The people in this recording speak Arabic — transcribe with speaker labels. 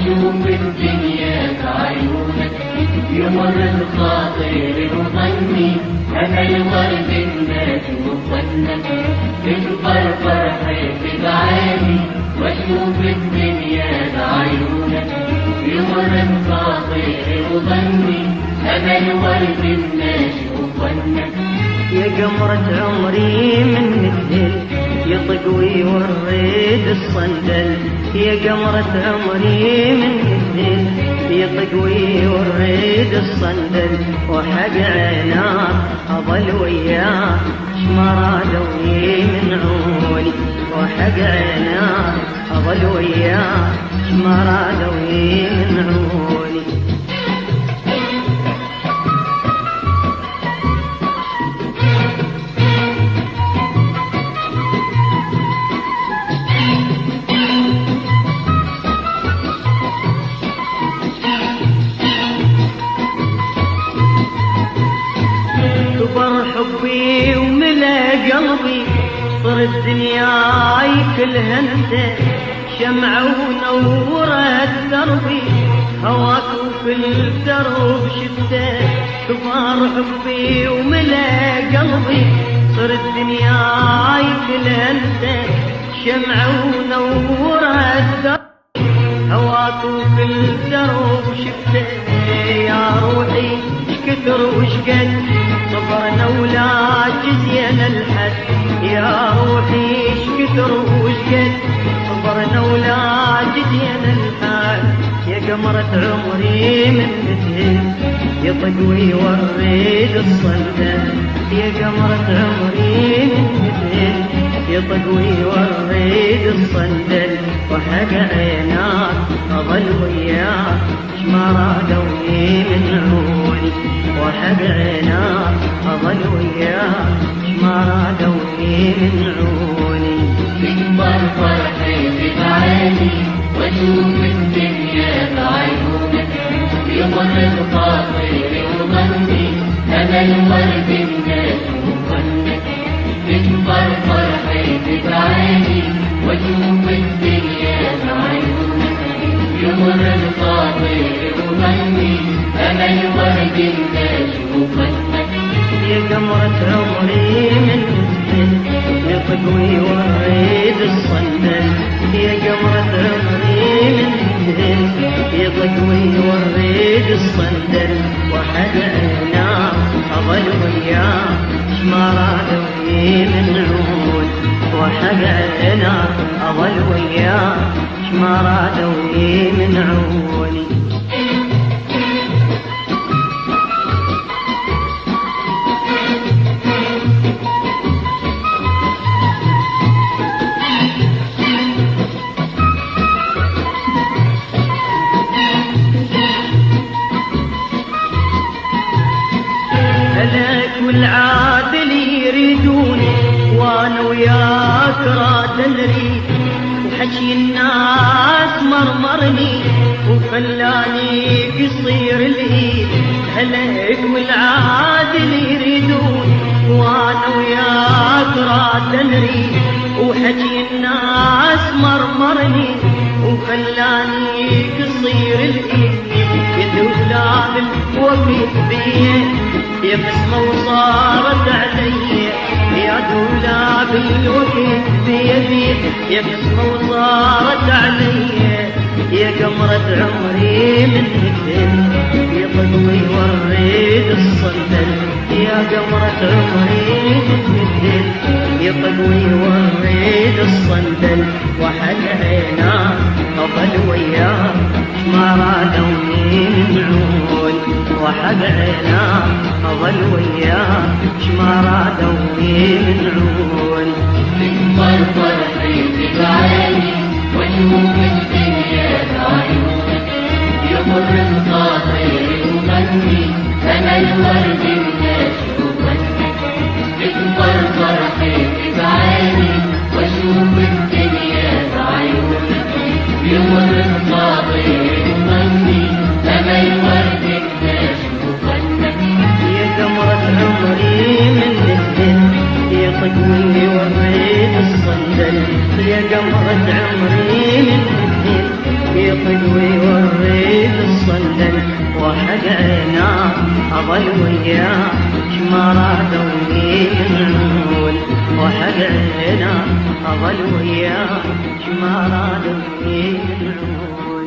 Speaker 1: واشوف الدنيا بعيونك، يمر الخاطر وظني انا الورد الناجي وظنك، تكبر فرحتي بعيني واشوف الدنيا بعيونك، يمر الخاطر وظني انا الورد الناجي وظنك.
Speaker 2: يا قمرة عمري من مثل يطق ويورد الصندل، يا قمرة عمري من مثل يطق ويورد الصندل، وحق عيناك أظل وياك شمرادوي من عوني، وحق عيناك أظل وياك شمرادوي من عوني. كبر حبي وملا قلبي، صر الدنياي كلها انت، شمعة ونورت دربي، هواك وفي الدرب شفته. كبر حبي وملا قلبي، صر الدنياي كلها انت، شمعة ونورت دربي، هواك وفي الدرب شفته. يا روحي كثر وشقد صبرنا ولا جزينا الحد، يا روحي كثر وشقد صبرنا ولا جزينا الحد. يا قمرة عمري من مثل يطق ويورد الصندل، يا قمرة عمري من مثل يطق ويورد الصندل، وحق عيناك أظل وياك شمرادوي من عوني، وحق عيناك أظل وياك شمرادوي من عوني.
Speaker 1: تكبر فرحتي بعيني واشوف الدنيا بعيونك، يمر الخاطر وظني انا الورد الناجي وظنك، تكبر فرحتي بعيني واشوف الدنيا بعيونك، يمر الخاطر وظني انا الورد الناجي وظنك.
Speaker 2: يا قمرة عمري من مثل يطق ويورد الصندل، يا قمرة عمري من مثل يطق ويورد الصندل، وحق عيناك أظل وياك شمرادوي من عون، وحق عيناك أظل وياك شمرادوي من عوني. والعادل يريدوني وانا وياك راد نريد، وحكي الناس مرمرني وخلاني قصير الايد. هلك والعادل يريدوني وانا وياك راد نريد، وحكي الناس مرمرني وخلاني قصير الايد. يا دولاب الوقت بيه يا بسمة وصارت علي، يا دولاب الوقت بيدي يا بسمة وصارت علي. يا قمرة عمري من مثل يطق ويورد الصندل، يا قمرة عمري من مثل يطق ويورد الصندل، وحق عيناك أظل وياك شمرادوي من عون، وحق عيناك أظل وياك شمرادوي من عون.
Speaker 1: تكبر فرحتي بعيني واشوف الدنيا بعيونك، يمر الخاطر وظني انا الورد الناجي وظنك، تكبر فرحتي بعيني واشوف الدنيا بعيونك، يمر الخاطر وظني انا الورد الناجي وظنك.
Speaker 2: يا قمرة عمري من مثل يطق ويورد الصندل، يا قمرة عمري من مثل يطق ويورد وحقنا أظل وياك ما رادوا يمنون وحقنا أظل وياك ما رادوا يمنون